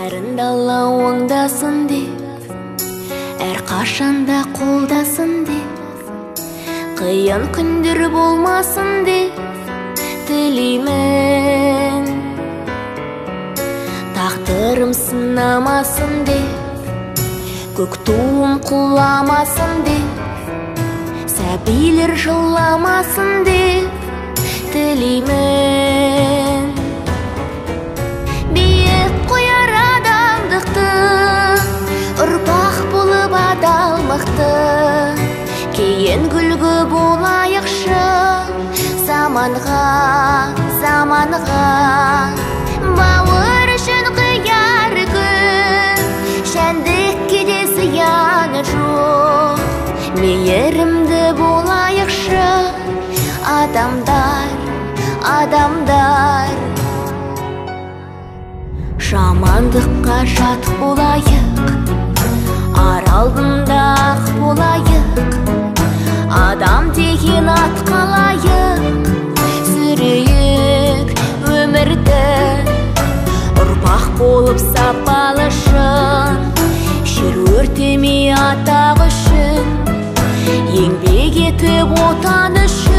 Нәрін дала оңдасын деп, әр қашанда қолдасын деп, қиын күндер болмасын деп тілеймін. Тағдырым сынамасын деп, көк туым құламасын деп, сәбилер жыламасын деп тілеймін. Биік қояр адамдықты, ұрпақ болып адал мықты, кейін күлгі болайықшы заманға, заманға. Бауыр үшін қияр күн, шәндікке де зияны жоқ. Мейірімді болайықшы адамдар, адамдар. Жамандыққа жат болайық, ар алдында ақ болайық, адам деген ат қалайық, сүрейік өмірді, ұрпақ болып сапалы шын, жер өртемей атақ үшін, еңбек етіп отан үшін.